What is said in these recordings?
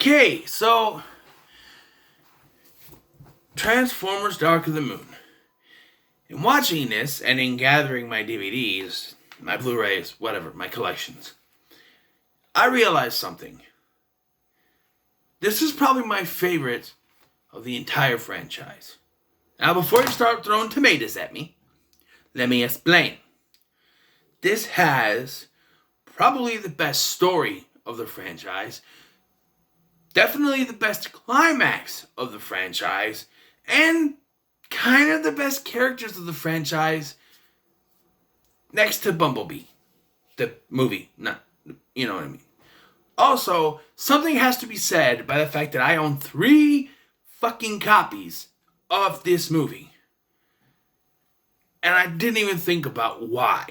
Okay, so Transformers Dark of the Moon. In watching this and in gathering my DVDs, my Blu-rays, whatever, my collections, I realized something. This is probably my favorite of the entire franchise. Now, before you start throwing tomatoes at me, let me explain. This has probably the best story of the franchise, definitely the best climax of the franchise, and kind of the best characters of the franchise next to Bumblebee. The movie, not, you know what I mean. Also, something has to be said by the fact that I own 3 fucking copies of this movie. And I didn't even think about why.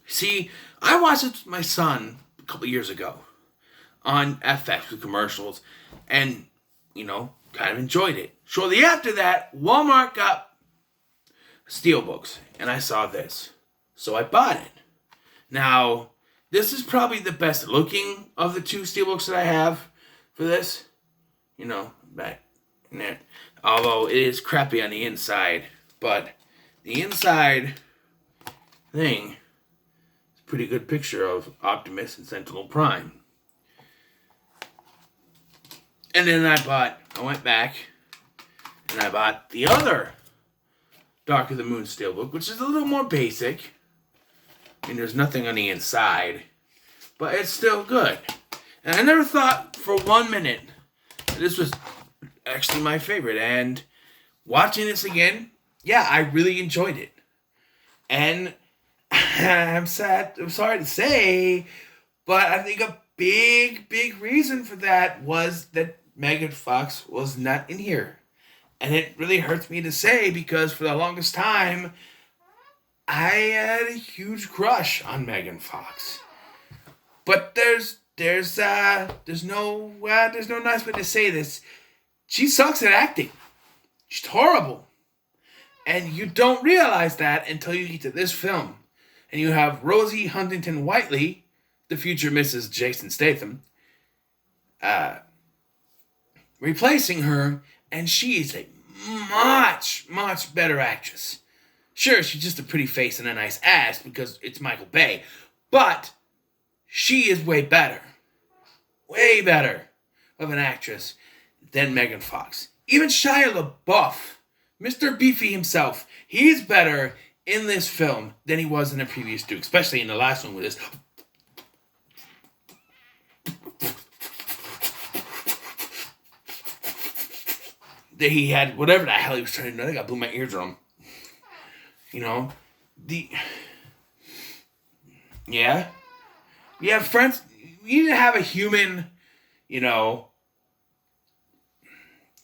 See, I watched it with my son a couple years ago on FX with commercials and, kind of enjoyed it. Shortly after that, Walmart got Steelbooks and I saw this. So I bought it. Now, this is probably the best looking of the 2 Steelbooks that I have for this. Back in there. Although it is crappy on the inside. But the inside thing is a pretty good picture of Optimus and Sentinel Prime. And then I went back and I bought the other Dark of the Moon Steelbook, which is a little more basic. There's nothing on the inside, but it's still good. And I never thought for 1 minute that this was actually my favorite. And watching this again, yeah, I really enjoyed it. And I'm sorry to say, but I think a big reason for that was that Megan Fox was not in here. And it really hurts me to say because for the longest time, I had a huge crush on Megan Fox. But there's no nice way to say this. She sucks at acting. She's horrible. And you don't realize that until you get to this film. And you have Rosie Huntington-Whiteley, the future Mrs. Jason Statham, replacing her, and she is a much better actress. Sure, she's just a pretty face and a nice ass because it's Michael Bay, but she is way better of an actress than Megan Fox. Even Shia LaBeouf, Mr. Beefy himself, he's better in this film than he was in the previous 2, especially in the last one with this. That he had whatever the hell he was trying to do. I think I blew my eardrum. Yeah, friends, you need to have a human, even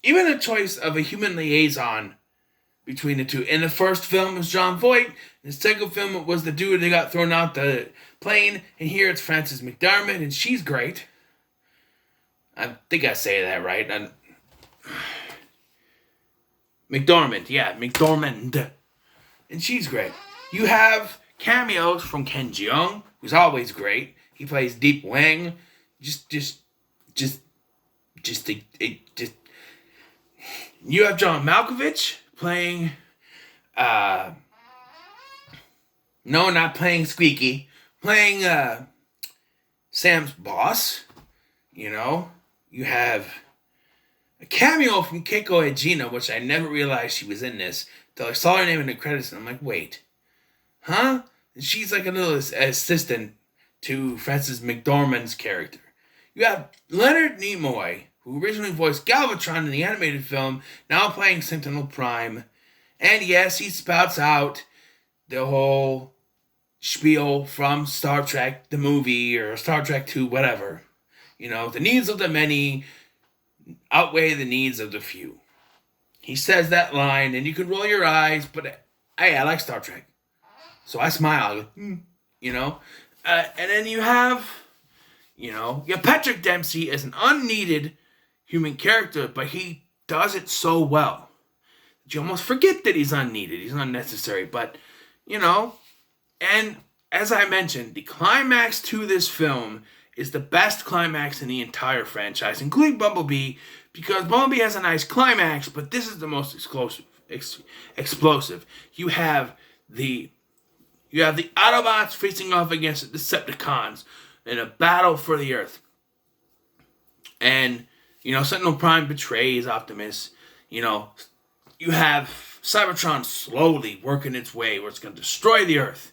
the choice of a human liaison between the 2. In the first film, it was John Voight. In the second film, it was the dude that got thrown out the plane. And here it's Frances McDormand, and she's great. I think I say that right. McDormand. And she's great. You have cameos from Ken Jeong, who's always great. He plays Deep Wang. You have John Malkovich playing, no, not playing Squeaky, playing Sam's boss. You have a cameo from Keiko Egina, which I never realized she was in this until I saw her name in the credits, and I'm like, wait, huh? And she's like a little assistant to Frances McDormand's character. You have Leonard Nimoy, who originally voiced Galvatron in the animated film, now playing Sentinel Prime. And yes, he spouts out the whole spiel from Star Trek, the movie, or Star Trek 2, whatever. The needs of the many outweigh the needs of the few. He says that line, and you can roll your eyes, but hey, I like Star Trek. So I smile, and then you have Patrick Dempsey as an unneeded human character, but he does it so well that you almost forget that he's unneeded, he's unnecessary, but, and as I mentioned, the climax to this film is the best climax in the entire franchise, including Bumblebee, because Bumblebee has a nice climax, but this is the most explosive. You have the Autobots facing off against the Decepticons in a battle for the Earth. And, Sentinel Prime betrays Optimus. You have Cybertron slowly working its way where it's going to destroy the Earth.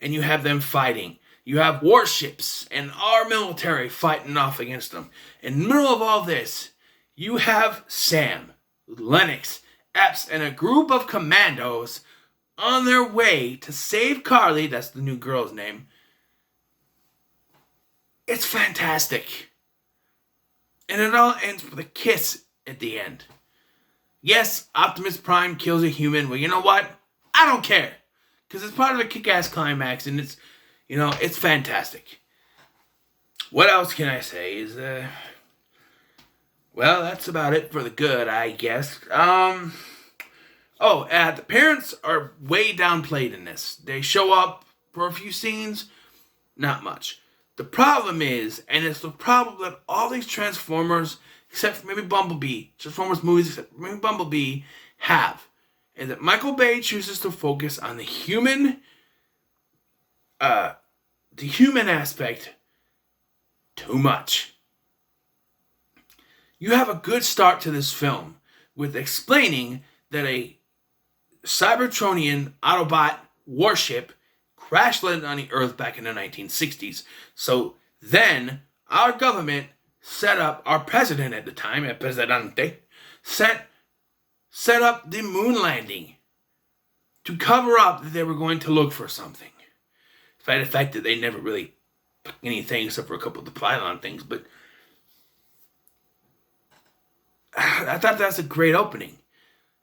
And you have them fighting. You have warships and our military fighting off against them. In the middle of all this, you have Sam, Lennox, Epps, and a group of commandos on their way to save Carly. That's the new girl's name. It's fantastic. And it all ends with a kiss at the end. Yes, Optimus Prime kills a human. Well, you know what? I don't care. Because it's part of a kick-ass climax, and it's fantastic. What else can I say is, that's about it for the good, I guess. The parents are way downplayed in this. They show up for a few scenes, not much. The problem is, and it's the problem that all these Transformers, except for maybe Bumblebee, Transformers movies, except for maybe Bumblebee, have, is that Michael Bay chooses to focus on the human aspect too much. You have a good start to this film with explaining that a Cybertronian Autobot warship crash landed on the Earth back in the 1960s. So then our government set up, our president at the time, El Presidente, set up the moon landing to cover up that they were going to look for something. Despite the fact that they never really took anything except for a couple of the pylon things. But I thought that's a great opening.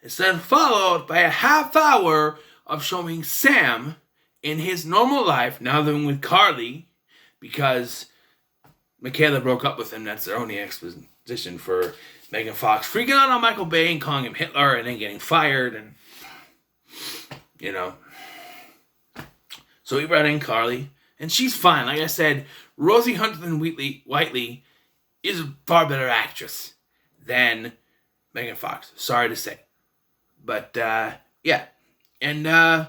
It's then followed by a half hour of showing Sam in his normal life, now living with Carly, because Michaela broke up with him. That's their only exposition for Megan Fox freaking out on Michael Bay and calling him Hitler and then getting fired. And, so he brought in Carly, and she's fine. Like I said, Rosie Huntington-Whiteley is a far better actress than Megan Fox. Sorry to say. But, yeah. And,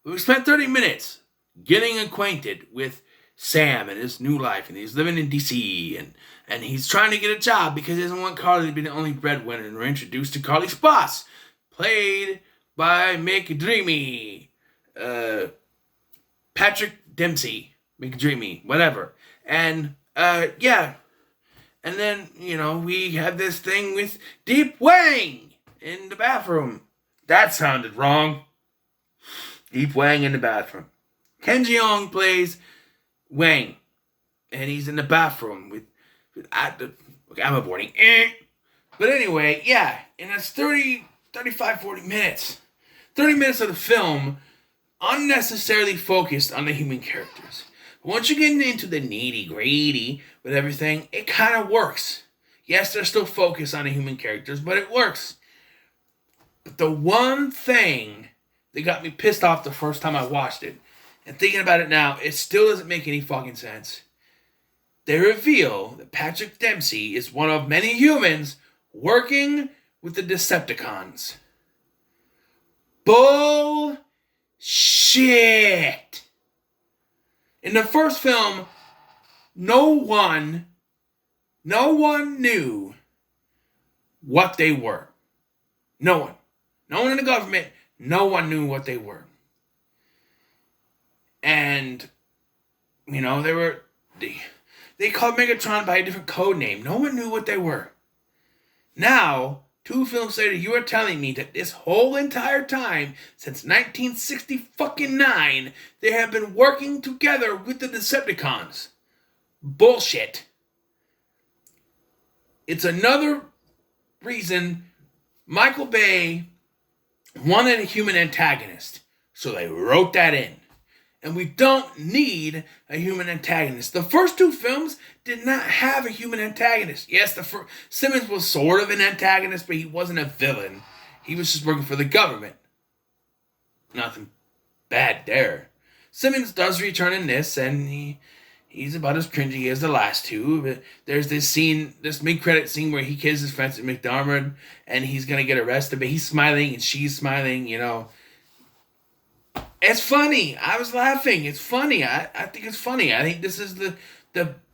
we spent 30 minutes getting acquainted with Sam and his new life. And he's living in D.C. And he's trying to get a job because he doesn't want Carly to be the only breadwinner. And we're introduced to Carly's boss, played by McDreamy. Patrick Dempsey. McDreamy. Whatever. And, yeah. And then, we have this thing with Deep Wang in the bathroom. That sounded wrong. Deep Wang in the bathroom. Ken Jeong plays Wang. And he's in the bathroom with I'm aborting. But anyway, yeah. And that's 40 minutes. 30 minutes of the film unnecessarily focused on the human characters. Once you get into the nitty-gritty with everything, it kind of works. Yes, they're still focused on the human characters, but it works. But the one thing that got me pissed off the first time I watched it, and thinking about it now, it still doesn't make any fucking sense. They reveal that Patrick Dempsey is one of many humans working with the Decepticons. Bullshit! In the first film, no one knew what they were. No one. No one in the government, no one knew what they were. And, they called Megatron by a different code name. No one knew what they were. Now, 2 films later, you are telling me that this whole entire time, since 1969, they have been working together with the Decepticons. Bullshit. It's another reason Michael Bay wanted a human antagonist, so they wrote that in. And we don't need a human antagonist. The first 2 films did not have a human antagonist. Yes, Simmons was sort of an antagonist, but he wasn't a villain. He was just working for the government. Nothing bad there. Simmons does return in this, and he He's about as cringy as the last two. But there's this scene, this mid-credit scene where he kisses Frances McDormand and he's gonna get arrested, but he's smiling and she's smiling. It's funny. I was laughing. It's funny. I think it's funny. I think this is the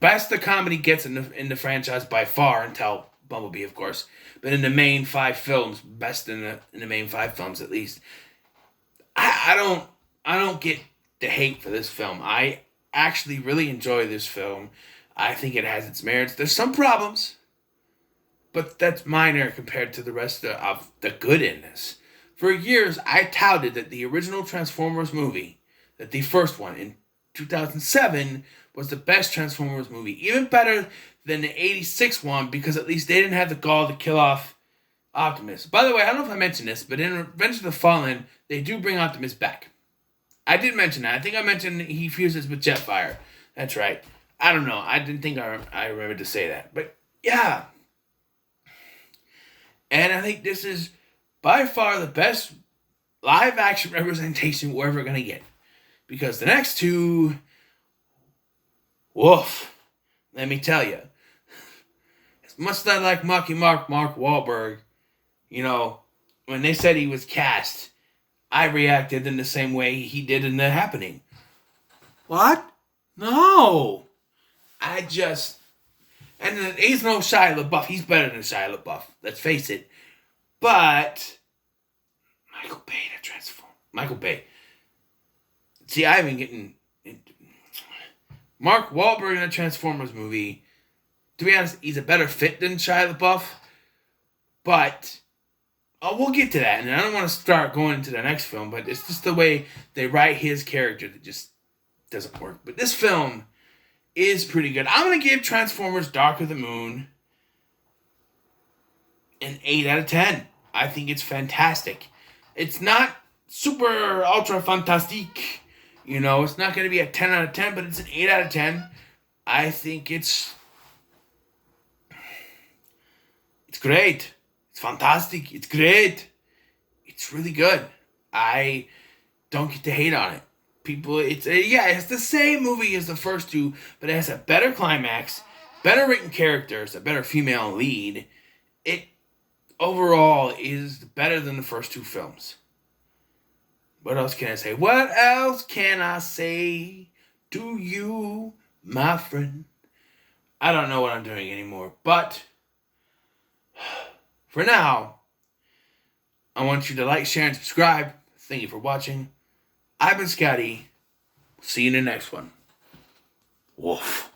best the comedy gets in the franchise by far, until Bumblebee, of course. But in the main five films, best in the main five films at least. I don't get the hate for this film. I actually really enjoy this film. I think it has its merits. There's some problems, but that's minor compared to the rest of the good in this. For years, I touted that the original Transformers movie, that the first one in 2007, was the best Transformers movie. Even better than the 86 one, because at least they didn't have the gall to kill off Optimus. By the way, I don't know if I mentioned this, but in Revenge of the Fallen, they do bring Optimus back. I did mention that. I think I mentioned he fuses with Jetfire. That's right. I don't know. I didn't think I remembered to say that. But yeah. And I think this is by far the best live action representation we're ever going to get. Because the next two, woof, let me tell you. As much as I like Mark Wahlberg, when they said he was cast, I reacted in the same way he did in The Happening. What? No. And he's no Shia LaBeouf. He's better than Shia LaBeouf. Let's face it. But Michael Bay to transform. Michael Bay. See, I've been getting Mark Wahlberg in a Transformers movie. To be honest, he's a better fit than Shia LaBeouf. But we'll get to that. And I don't want to start going into the next film, but it's just the way they write his character that just doesn't work. But this film is pretty good. I'm going to give Transformers Dark of the Moon an 8 out of 10. I think it's fantastic. It's not super ultra fantastique. It's not going to be a 10 out of 10, but it's an 8 out of 10. I think it's great. It's fantastic. It's great. It's really good. I don't get to hate on it. People, it's the same movie as the first two, but it has a better climax, better written characters, a better female lead. It overall is better than the first two films. What else can I say? What else can I say to you, my friend? I don't know what I'm doing anymore, but for now, I want you to like, share, and subscribe. Thank you for watching. I've been Scotty. See you in the next one. Woof.